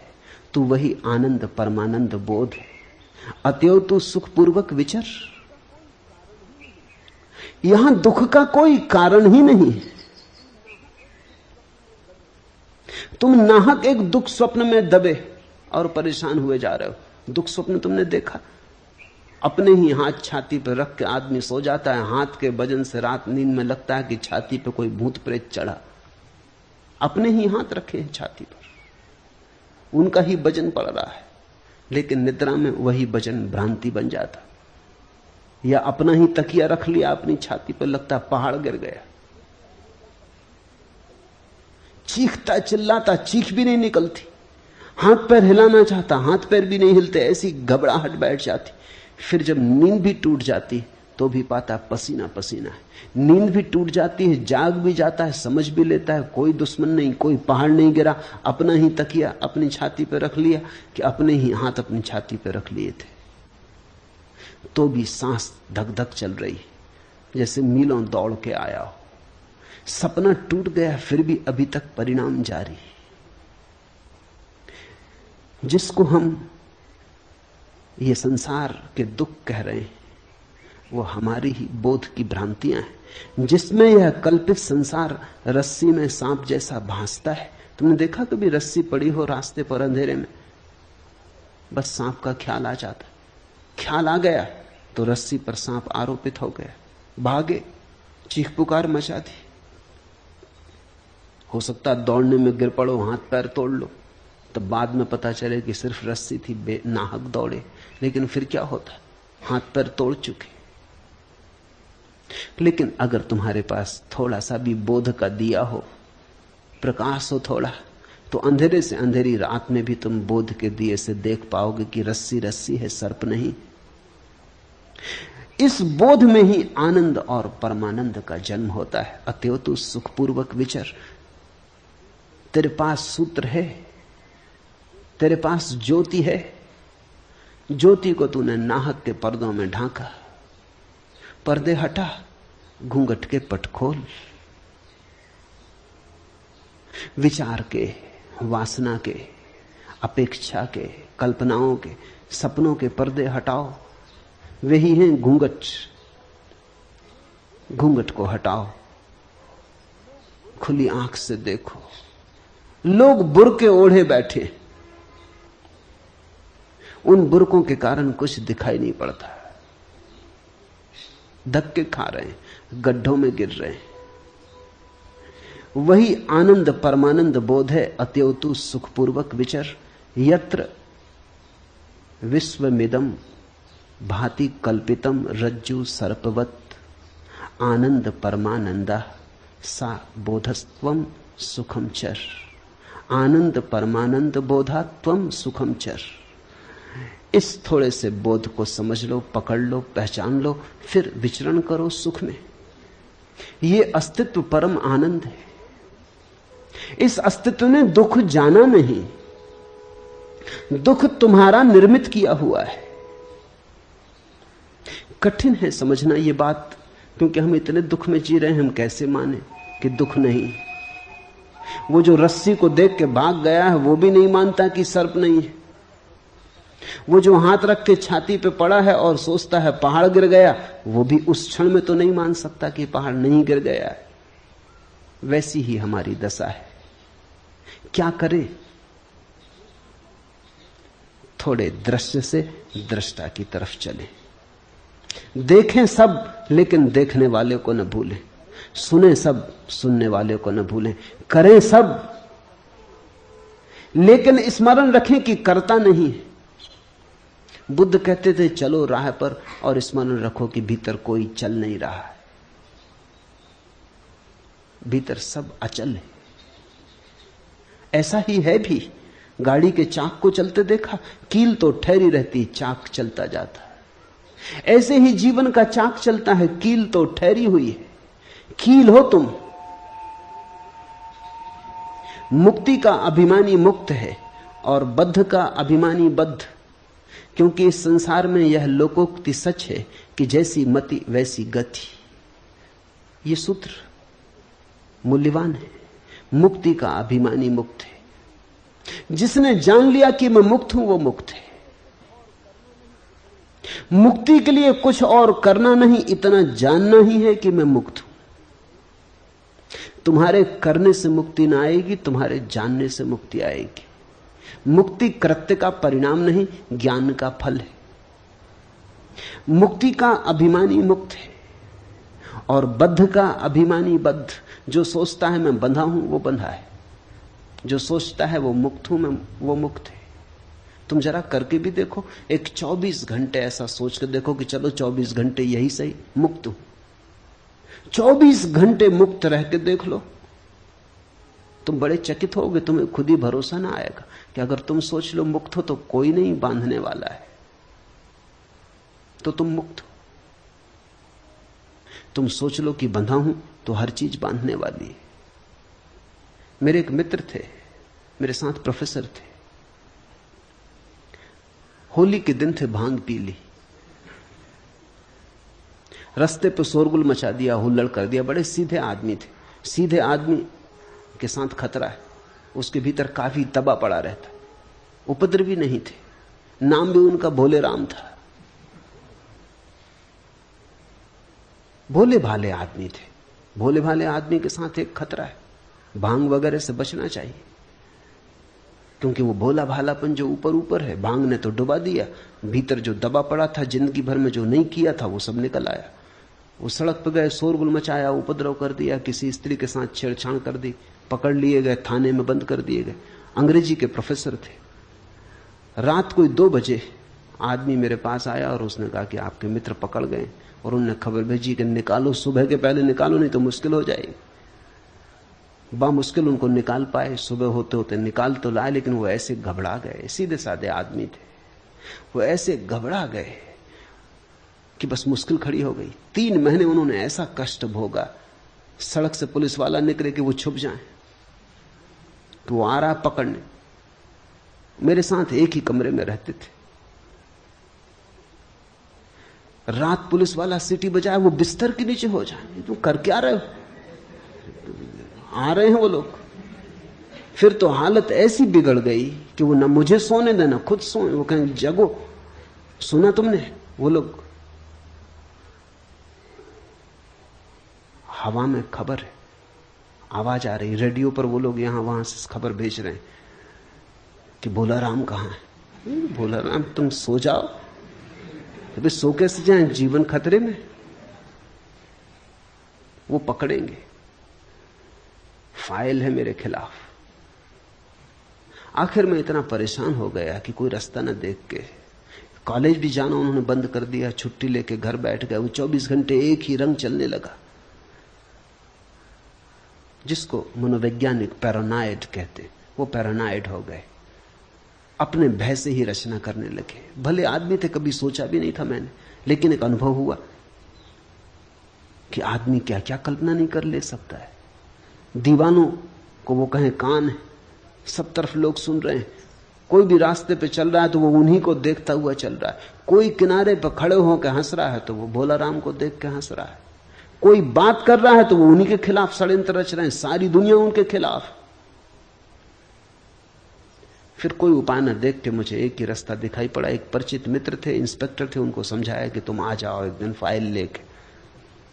तू वही आनंद परमानंद बोध है। अतएव तू सुखपूर्वक विचर। यहां दुख का कोई कारण ही नहीं। तुम नाहक एक दुख स्वप्न में दबे और परेशान हुए जा रहे हो। दुख स्वप्न तुमने देखा, अपने ही हाथ छाती पर रख के आदमी सो जाता है, हाथ के वजन से रात नींद में लगता है कि छाती पे कोई भूत प्रेत चढ़ा। अपने ही हाथ रखे हैं छाती पर, उनका ही वजन पड़ रहा है, लेकिन निद्रा में वही वजन भ्रांति बन जाता। या अपना ही तकिया रख लिया अपनी छाती पर, लगता पहाड़ गिर गया। चीखता चिल्लाता, चीख भी नहीं निकलती। हाथ पैर हिलाना चाहता, हाथ पैर भी नहीं हिलते, ऐसी घबराहट बैठ जाती। फिर जब नींद भी टूट जाती तो भी पाता पसीना पसीना है। नींद भी टूट जाती है, जाग भी जाता है, समझ भी लेता है कोई दुश्मन नहीं, कोई पहाड़ नहीं गिरा, अपना ही तकिया अपनी छाती पर रख लिया कि अपने ही हाथ अपनी छाती पर रख लिए थे। तो भी सांस धक धक चल रही, जैसे मीलों दौड़ के आया हो। सपना टूट गया, फिर भी अभी तक परिणाम जारी। जिसको हम ये संसार के दुख कह रहे हैं, वो हमारी ही बोध की भ्रांतियां हैं, जिसमें यह कल्पित संसार रस्सी में सांप जैसा भासता है। तुमने देखा कभी रस्सी पड़ी हो रास्ते पर अंधेरे में, बस सांप का ख्याल आ जाता, ख्याल आ गया तो रस्सी पर सांप आरोपित हो गया, भागे, चीख पुकार मचा दी। हो सकता है दौड़ने में गिर पड़ो, हाथ पैर तोड़ लो, तब बाद में पता चले कि सिर्फ रस्सी थी, बेनाहक दौड़े। लेकिन फिर क्या होता, हाथ पैर तोड़ चुके। लेकिन अगर तुम्हारे पास थोड़ा सा भी बोध का दिया हो, प्रकाश हो थोड़ा, तो अंधेरे से अंधेरी रात में भी तुम बोध के दिए से देख पाओगे कि रस्सी रस्सी है, सर्प नहीं। इस बोध में ही आनंद और परमानंद का जन्म होता है। अतएव तू सुखपूर्वक विचर। तेरे पास सूत्र है, तेरे पास ज्योति है, ज्योति को तूने नाहक के पर्दों में ढांका। पर्दे हटा, घूंघट के पट खोल। विचार के, वासना के, अपेक्षा के, कल्पनाओं के, सपनों के पर्दे हटाओ। वही हैं घूंघट। घूंघट को हटाओ, खुली आंख से देखो। लोग बुर्के ओढ़े बैठे, उन बुर्कों के कारण कुछ दिखाई नहीं पड़ता, धक्के खा रहे हैं, गड्ढों में गिर रहे हैं। वही आनंद परमानंद बोध है। अतएव तू सुखपूर्वक विचर। यत्र विश्वमिदं भाति कल्पितम रज्जु सर्पवत आनंद परमानंदा सा बोधस्त्वम सुखम चर। आनंद परमानंद बोधा त्वम सुखम चर। इस थोड़े से बोध को समझ लो, पकड़ लो, पहचान लो, फिर विचरण करो सुख में। ये अस्तित्व परम आनंद है। इस अस्तित्व ने दुख जाना नहीं, दुख तुम्हारा निर्मित किया हुआ है। कठिन है समझना ये बात, क्योंकि हम इतने दुख में जी रहे हैं, हम कैसे माने कि दुख नहीं। वो जो रस्सी को देख के भाग गया है, वो भी नहीं मानता कि सर्प नहीं है। वो जो हाथ रख के छाती पे पड़ा है और सोचता है पहाड़ गिर गया, वो भी उस क्षण में तो नहीं मान सकता कि पहाड़ नहीं गिर गया है। वैसी ही हमारी दशा है। क्या करें? थोड़े दृश्य से दृष्टा की तरफ चलें। देखें सब, लेकिन देखने वाले को न भूलें। सुने सब, सुनने वाले को न भूलें। करें सब, लेकिन स्मरण रखें कि करता नहीं है। बुद्ध कहते थे चलो राह पर, और स्मरण रखो कि भीतर कोई चल नहीं रहा है। भीतर सब अचल है। ऐसा ही है भी। गाड़ी के चाक को चलते देखा, कील तो ठहरी रहती, चाक चलता जाता है। ऐसे ही जीवन का चाक चलता है, कील तो ठहरी हुई है। कील हो तुम। मुक्ति का अभिमानी मुक्त है और बद्ध का अभिमानी बद्ध, क्योंकि इस संसार में यह लोकोक्ति सच है कि जैसी मति वैसी गति। ये सूत्र मूल्यवान है। मुक्ति का अभिमानी मुक्त है। जिसने जान लिया कि मैं मुक्त हूं वो मुक्त है। मुक्ति के लिए कुछ और करना नहीं, इतना जानना ही है कि मैं मुक्त हूं। तुम्हारे करने से मुक्ति ना आएगी, तुम्हारे जानने से मुक्ति आएगी। मुक्ति कृत्य का परिणाम नहीं, ज्ञान का फल है। मुक्ति का अभिमानी मुक्त है और बद्ध का अभिमानी बद्ध। जो सोचता है मैं बंधा हूं वो बंधा है, जो सोचता है वो मुक्त हूं मैं वो मुक्त है। तुम जरा करके भी देखो, एक 24 घंटे ऐसा सोच कर देखो कि चलो 24 घंटे यही सही, मुक्त हूं। 24 घंटे मुक्त रह के देख लो, तुम बड़े चकित होगे। तुम्हें खुद ही भरोसा ना आएगा कि अगर तुम सोच लो मुक्त हो तो कोई नहीं बांधने वाला है, तो तुम मुक्त हो। तुम सोच लो कि बंधा हूं तो हर चीज बांधने वाली है। मेरे एक मित्र थे, मेरे साथ प्रोफेसर थे। होली के दिन थे, भांग पी ली, रास्ते पे शोरगुल मचा दिया, हुल्लड़ कर दिया। बड़े सीधे आदमी थे। सीधे आदमी के साथ खतरा है, उसके भीतर काफी दबा पड़ा रहता। उपद्रवी नहीं थे, नाम भी उनका भोले राम था। भोले भाले आदमी थे। भोले भाले आदमी के साथ एक खतरा है, भांग वगैरह से बचना चाहिए, क्योंकि वो भोला भालापन जो ऊपर ऊपर है, भांग ने तो डुबा दिया। भीतर जो दबा पड़ा था जिंदगी भर में, जो नहीं किया था, वो सब निकल आया। वो सड़क पर गए, शोरगुल मचाया, उपद्रव कर दिया, किसी स्त्री के साथ छेड़छाड़ कर दी, पकड़ लिए गए, थाने में बंद कर दिए गए। अंग्रेजी के प्रोफेसर थे। रात कोई 2 बजे आदमी मेरे पास आया और उसने कहा कि आपके मित्र पकड़ गए, और उन्होंने खबर भेजी कि निकालो, सुबह के पहले निकालो, नहीं तो मुश्किल हो जाएगी। बामुश्किल उनको निकाल पाए। सुबह होते होते निकाल तो लाए, लेकिन वो ऐसे घबरा गए। सीधे साधे आदमी थे, वो ऐसे घबरा गए कि बस मुश्किल खड़ी हो गई। 3 महीने उन्होंने ऐसा कष्ट भोगा। सड़क से पुलिस वाला निकले कि वो छुप जाए, तो वो आ रहा पकड़ने। मेरे साथ एक ही कमरे में रहते थे। रात पुलिस वाला सीटी बजाए, वो बिस्तर के नीचे हो जाए। तुम कर क्या रहे हो? आ रहे हैं वो लोग। फिर तो हालत ऐसी बिगड़ गई कि वो ना मुझे सोने देना, खुद सोए। वो कहें जगो, सुना तुमने? वो लोग, हवा में खबर है, आवाज आ रही, रेडियो पर वो लोग यहां वहां से खबर भेज रहे हैं कि भोला राम कहां है। भोला राम, तुम सो जाओ। अभी सो कैसे जाएं, जीवन खतरे में। वो पकड़ेंगे, फाइल है मेरे खिलाफ। आखिर में इतना परेशान हो गया कि कोई रास्ता न देख के कॉलेज भी जाना उन्होंने बंद कर दिया। छुट्टी लेके घर बैठ गए। वो 24 घंटे एक ही रंग चलने लगा, जिसको मनोवैज्ञानिक पैरानॉइड कहते। वो पैरानॉइड हो गए, अपने भय से ही रचना करने लगे। भले आदमी थे, कभी सोचा भी नहीं था मैंने, लेकिन एक अनुभव हुआ कि आदमी क्या क्या कल्पना नहीं कर ले सकता है। दीवानों को वो कहें कान है, सब तरफ लोग सुन रहे हैं। कोई भी रास्ते पे चल रहा है तो वो उन्हीं को देखता हुआ चल रहा है। कोई किनारे पर खड़े होकर हंस रहा है तो वो भोला राम को देख के हंस रहा है। कोई बात कर रहा है तो वो उन्हीं के खिलाफ षड्यंत्र रच रहे हैं। सारी दुनिया उनके खिलाफ। फिर कोई उपाय न देख के मुझे एक ही रास्ता दिखाई पड़ा। एक परिचित मित्र थे, इंस्पेक्टर थे, उनको समझाया कि तुम आ जाओ एक दिन फाइल लेके।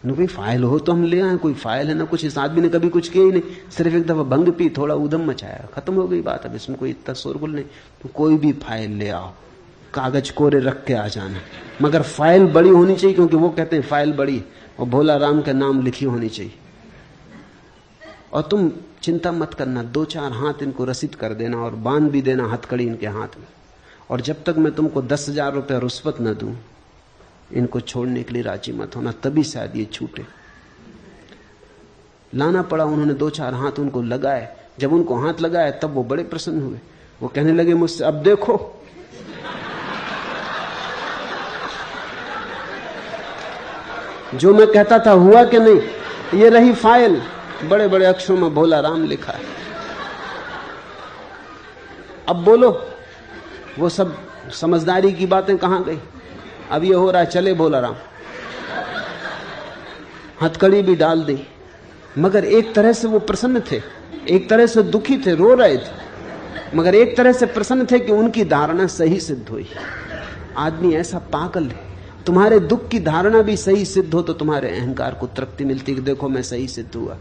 कोई फाइल हो तो हम ले आए, कोई फाइल है ना कुछ। इस आदमी ने कभी कुछ किया ही नहीं, सिर्फ एक दफा भंग पी, थोड़ा उधम मचाया, खत्म हो गई बात। अब इसमें कोई इतना शोरगुल नहीं। तो कोई भी फाइल ले आओ, कागज कोरे रख के आ जाना, मगर फाइल बड़ी होनी चाहिए, क्योंकि वो कहते हैं फाइल बड़ी और भोला राम का नाम लिखी होनी चाहिए। और तुम चिंता मत करना, 2-4 हाथ इनको रसीद कर देना और बांध भी देना हथकड़ी इनके हाथ में। और जब तक मैं तुमको 10,000 रुपया रुश्वत न दूं, इनको छोड़ने के लिए राजी मत होना, तभी शायद ये छूटे। लाना पड़ा। उन्होंने 2-4 हाथ उनको लगाए। जब उनको हाथ लगाए तब वो बड़े प्रसन्न हुए। वो कहने लगे मुझसे, अब देखो जो मैं कहता था हुआ कि नहीं, ये रही फाइल, बड़े बड़े अक्षरों में भोला राम लिखा है, अब बोलो। वो सब समझदारी की बातें कहां गई? अब ये हो रहा है, चले भोला राम, हथकड़ी भी डाल दी। मगर एक तरह से वो प्रसन्न थे, एक तरह से दुखी थे, रो रहे थे, मगर एक तरह से प्रसन्न थे कि उनकी धारणा सही सिद्ध हुई। आदमी ऐसा पागल है, तुम्हारे दुख की धारणा भी सही सिद्ध हो तो तुम्हारे अहंकार को तृप्ति मिलती कि देखो मैं सही सिद्ध हुआ।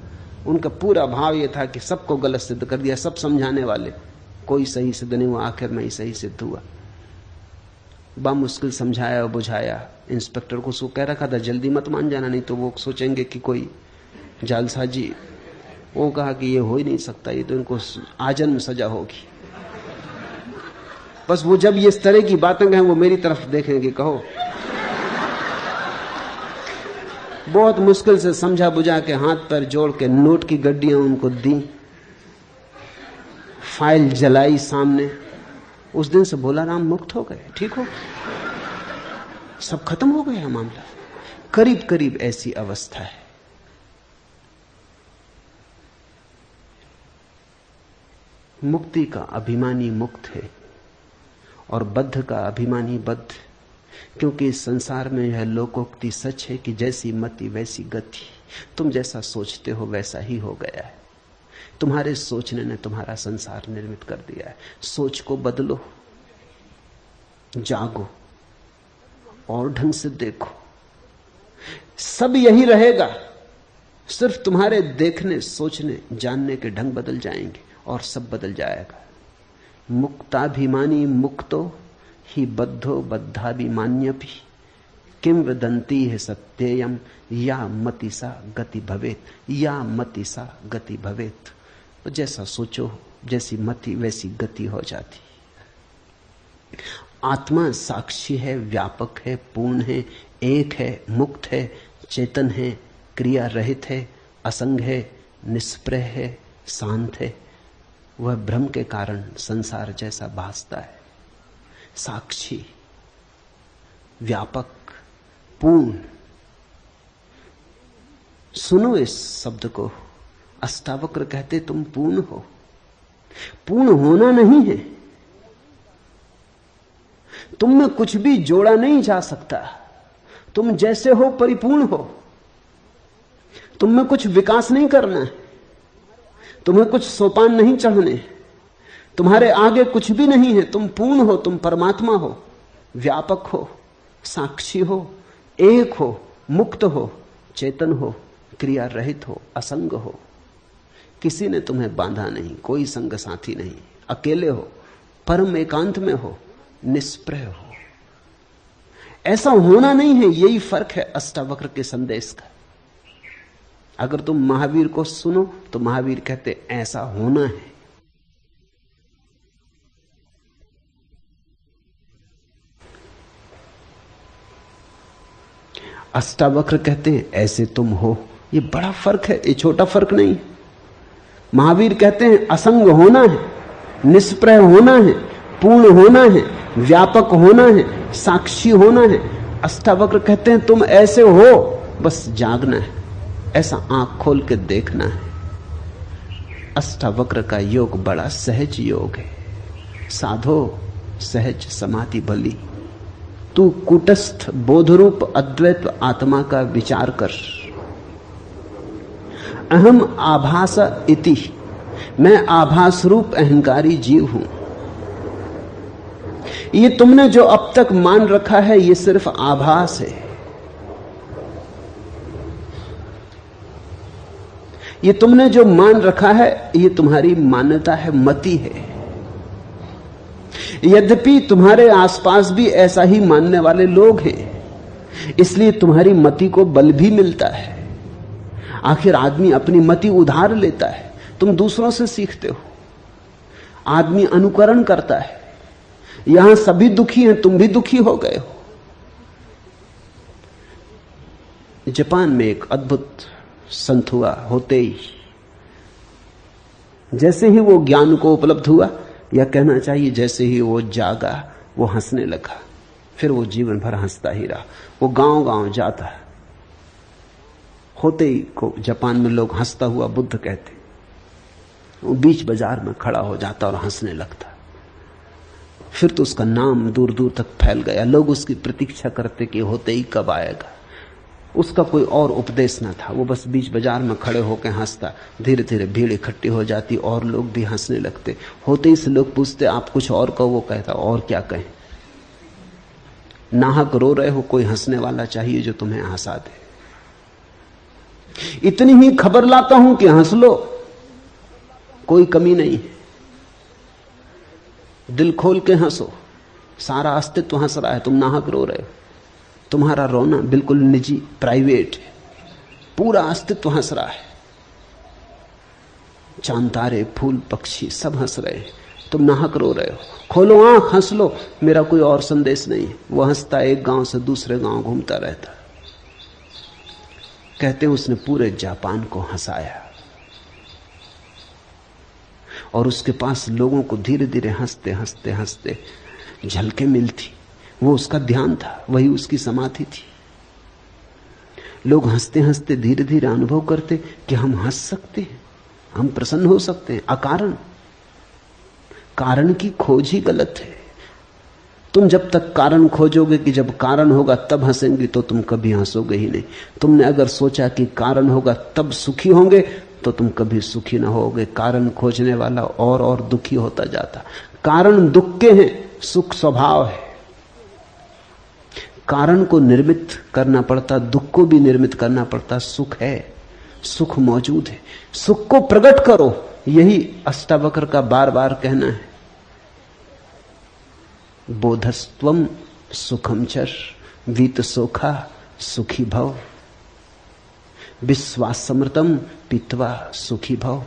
उनका पूरा भाव यह था कि सबको गलत सिद्ध कर दिया, सब समझाने वाले, कोई सही सिद्ध नहीं हुआ, आखिर में ही सही सिद्ध हुआ। बा मुश्किल समझाया और बुझाया। इंस्पेक्टर को सो कह रखा था जल्दी मत मान जाना, नहीं तो वो सोचेंगे कि कोई जालसाजी। वो कहा कि ये हो ही नहीं सकता, ये तो इनको आजन्म सजा होगी। बस वो जब ये इस तरह की बातें कहें वो मेरी तरफ देखेंगे, कहो। बहुत मुश्किल से समझा बुझा के हाथ पैर जोड़ के नोट की गड्डियां उनको दी, फाइल जलाई सामने। उस दिन से भोला राम मुक्त हो गए, ठीक हो, सब खत्म हो गया मामला। करीब करीब ऐसी अवस्था है। मुक्ति का अभिमानी मुक्त है और बद्ध का अभिमानी बद्ध, क्योंकि इस संसार में यह लोकोक्ति सच है कि जैसी मति वैसी गति। तुम जैसा सोचते हो वैसा ही हो गया है। तुम्हारे सोचने ने तुम्हारा संसार निर्मित कर दिया है। सोच को बदलो, जागो और ढंग से देखो। सब यही रहेगा, सिर्फ तुम्हारे देखने, सोचने, जानने के ढंग बदल जाएंगे और सब बदल जाएगा। मुक्ताभिमानी मुक्तो ही बद्धो बद्धाभिमान्यपि किम वदन्ति है सत्ययम या मतिसा गति भवेत, या मतिसा गति भवेत। तो जैसा सोचो, जैसी मति वैसी गति हो जाती। आत्मा साक्षी है, व्यापक है, पूर्ण है, एक है, मुक्त है, चेतन है, क्रिया रहित है, असंग है, निष्प्रह है, शांत है। वह भ्रम के कारण संसार जैसा भासता है। साक्षी, व्यापक, पूर्ण। सुनो इस शब्द को। अष्टावक्र कहते तुम पूर्ण हो। पूर्ण होना नहीं है, तुम में कुछ भी जोड़ा नहीं जा सकता। तुम जैसे हो परिपूर्ण हो। तुम में कुछ विकास नहीं करना है, तुम्हें कुछ सोपान नहीं चढ़ने, तुम्हारे आगे कुछ भी नहीं है। तुम पूर्ण हो, तुम परमात्मा हो, व्यापक हो, साक्षी हो, एक हो, मुक्त हो, चेतन हो, क्रिया रहित हो, असंग हो। किसी ने तुम्हें बांधा नहीं, कोई संग साथी नहीं, अकेले हो, परम एकांत में हो, निष्प्रह हो। ऐसा होना नहीं है, यही फर्क है अष्टावक्र के संदेश का। अगर तुम महावीर को सुनो तो महावीर कहते ऐसा होना है। अष्टावक्र कहते हैं ऐसे तुम हो। ये बड़ा फर्क है, ये छोटा फर्क नहीं। महावीर कहते हैं असंग होना है, निष्प्रह होना है, पूर्ण होना है, व्यापक होना है, साक्षी होना है। अष्टावक्र कहते हैं तुम ऐसे हो, बस जागना है, ऐसा आंख खोल के देखना है। अष्टावक्र का योग बड़ा सहज योग है। साधो सहज समाधि भली, तू कूटस्थ बोधरूप अद्वैत आत्मा का विचार कर। अहम आभास इति, मैं आभास रूप अहंकारी जीव हूं। ये तुमने जो अब तक मान रखा है ये सिर्फ आभास है। ये तुमने जो मान रखा है ये तुम्हारी मान्यता है, मति है। यद्यपि तुम्हारे आसपास भी ऐसा ही मानने वाले लोग हैं, इसलिए तुम्हारी मति को बल भी मिलता है। आखिर आदमी अपनी मति उधार लेता है, तुम दूसरों से सीखते हो। आदमी अनुकरण करता है। यहां सभी दुखी हैं, तुम भी दुखी हो गए हो। जापान में एक अद्भुत संत हुआ होते ही, जैसे ही वो ज्ञान को उपलब्ध हुआ, या कहना चाहिए जैसे ही वो जागा, वो हंसने लगा। फिर वो जीवन भर हंसता ही रहा। वो गांव गांव जाता है। होते ही को जापान में लोग हंसता हुआ बुद्ध कहते। वो बीच बाजार में खड़ा हो जाता और हंसने लगता। फिर तो उसका नाम दूर दूर तक फैल गया। लोग उसकी प्रतीक्षा करते कि होते ही कब आएगा। उसका कोई और उपदेश न था, वो बस बीच बाजार में खड़े होकर हंसता। धीरे धीरे भीड़ इकट्ठी हो जाती और लोग भी हंसने लगते। होते ही से लोग पूछते आप कुछ और कहो, वो कहता और क्या कहें, नाहक रो रहे हो, कोई हंसने वाला चाहिए जो तुम्हें हंसा दे। इतनी ही खबर लाता हूं कि हंस लो, कोई कमी नहीं है। दिल खोल के हंसो, सारा अस्तित्व हंस रहा है, तुम नाहक रो रहे हो। तुम्हारा रोना बिल्कुल निजी, प्राइवेट है, पूरा अस्तित्व हंस रहा है। चांद तारे फूल पक्षी सब हंस रहे हैं, तुम नाहक रो रहे हो। खोलो आंख, हंस लो, मेरा कोई और संदेश नहीं है। वो हंसता एक गांव से दूसरे गांव घूमता रहता। कहते हैं उसने पूरे जापान को हंसाया और उसके पास लोगों को धीरे धीरे हंसते हंसते हंसते झलकें मिलती। वो उसका ध्यान था, वही उसकी समाधि थी। लोग हंसते हंसते धीरे धीरे अनुभव करते कि हम हंस सकते हैं, हम प्रसन्न हो सकते हैं अकारण। कारण की खोज ही गलत है। तुम जब तक कारण खोजोगे कि जब कारण होगा तब हंसेंगे, तो तुम कभी हंसोगे ही नहीं। तुमने अगर सोचा कि कारण होगा तब सुखी होंगे, तो तुम कभी सुखी ना होगे। कारण खोजने वाला और दुखी होता जाता। कारण दुख के हैं, सुख स्वभाव है। कारण को निर्मित करना पड़ता, दुख को भी निर्मित करना पड़ता। सुख है, सुख मौजूद है, सुख को प्रकट करो, यही अष्टावक्र का बार बार कहना है। बोधस्त्वम सुखम चर वीत सोखा सुखी भव, विश्वास समृतम पीतवा सुखी भव।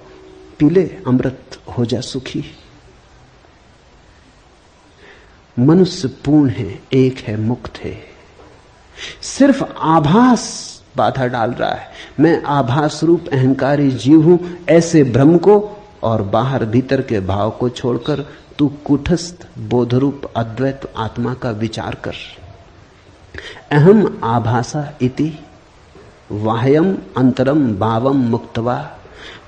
पीले अमृत हो जा सुखी। मनुष्य पूर्ण है, एक है, मुक्त है। सिर्फ आभास बाधा डाल रहा है। मैं आभास रूप अहंकारी जीव हूं, ऐसे भ्रम को और बाहर भीतर के भाव को छोड़कर तू कूटस्थ बोधरूप अद्वैत आत्मा का विचार कर। अहम आभासा इति वाह्यम अंतरम भावम मुक्तवा।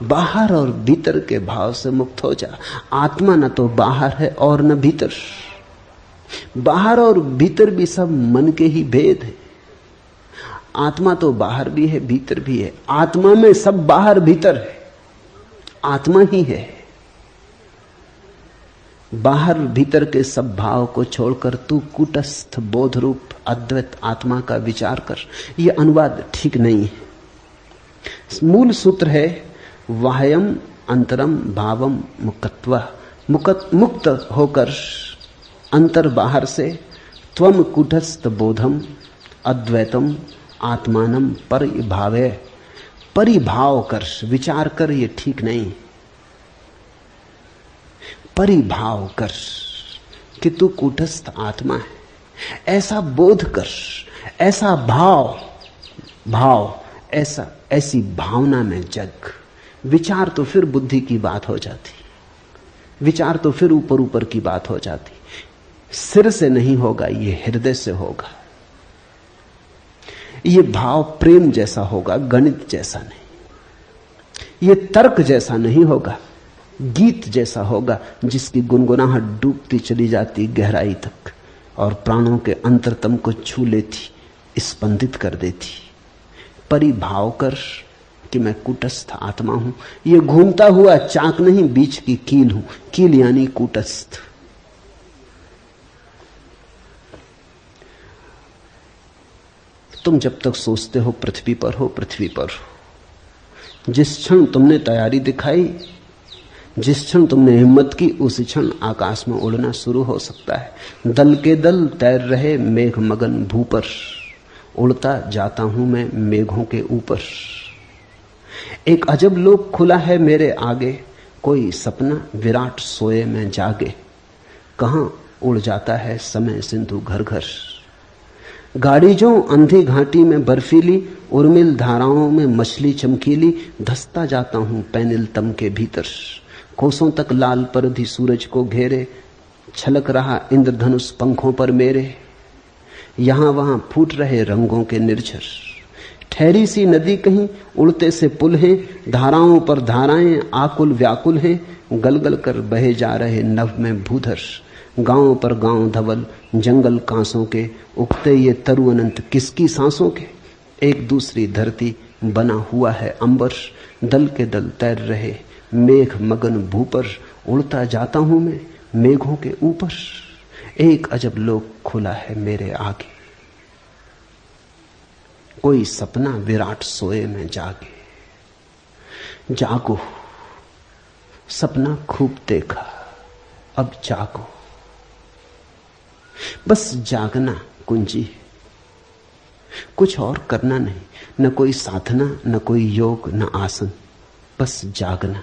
बाहर और भीतर के भाव से मुक्त हो जा। आत्मा न तो बाहर है और न भीतर। बाहर और भीतर भी सब मन के ही भेद है। आत्मा तो बाहर भी है, भीतर भी है। आत्मा में सब बाहर भीतर है, आत्मा ही है। बाहर भीतर के सब भाव को छोड़कर तू कूटस्थ बोध रूप अद्वैत आत्मा का विचार कर। यह अनुवाद ठीक नहीं है। मूल सूत्र है वाह्यम अंतरम भावम मुक्तवा। मुक्त होकर अंतर बाहर से त्वम कूटस्थ बोधम अद्वैतम आत्मानम परिभावे। परिभाव कर, विचार कर, ये ठीक नहीं। परिभाव कर कि तू कूटस्थ आत्मा है, ऐसा बोध कर, ऐसा भाव ऐसी भावना में जग। विचार तो फिर बुद्धि की बात हो जाती, विचार तो फिर ऊपर ऊपर की बात हो जाती। सिर से नहीं होगा, ये हृदय से होगा। ये भाव प्रेम जैसा होगा, गणित जैसा नहीं। ये तर्क जैसा नहीं होगा, गीत जैसा होगा, जिसकी गुनगुनाहट डूबती चली जाती गहराई तक और प्राणों के अंतरतम को छू लेती, स्पंदित कर देती। परिभाव कर कि मैं कूटस्थ आत्मा हूं। ये घूमता हुआ चाक नहीं, बीच की कील हूं। कील यानी कूटस्थ। तुम जब तक सोचते हो पृथ्वी पर हो, पृथ्वी पर हो। जिस क्षण तुमने तैयारी दिखाई, जिस क्षण तुमने हिम्मत की, उसी क्षण आकाश में उड़ना शुरू हो सकता है। दल के दल तैर रहे मेघ मगन भू पर, उड़ता जाता हूं मैं मेघों के ऊपर। एक अजब लोक खुला है मेरे आगे, कोई सपना विराट सोए में जागे। कहां उड़ जाता है समय सिंधु घर घर। गाड़ी जो अंधी घाटी में बर्फीली, उर्मिल धाराओं में मछली चमकीली, धसता जाता हूं पैनिल तम के भीतर। कोसों तक लाल परधी सूरज को घेरे, छलक रहा इंद्रधनुष पंखों पर मेरे। यहां वहां फूट रहे रंगों के निर्झर, ठहरी सी नदी कहीं, उड़ते से पुल हैं, धाराओं पर धाराएं आकुल व्याकुल हैं, गलगल कर बहे जा रहे नभ में भूधर। गांव पर गांव धवल, जंगल कांसों के, उगते ये तरु अनंत किसकी सांसों के। एक दूसरी धरती बना हुआ है अंबर, दल के दल तैर रहे मेघ मगन भूपर। उड़ता जाता हूं मैं मेघों के ऊपर, एक अजब लोक खुला है मेरे आगे। कोई सपना विराट सोए में जागे। जागो, सपना खूब देखा, अब जागो। बस जागना कुंजी, कुछ और करना नहीं, न कोई साधना, न कोई योग, न आसन, बस जागना।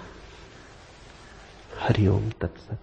हरिओम तत्सत।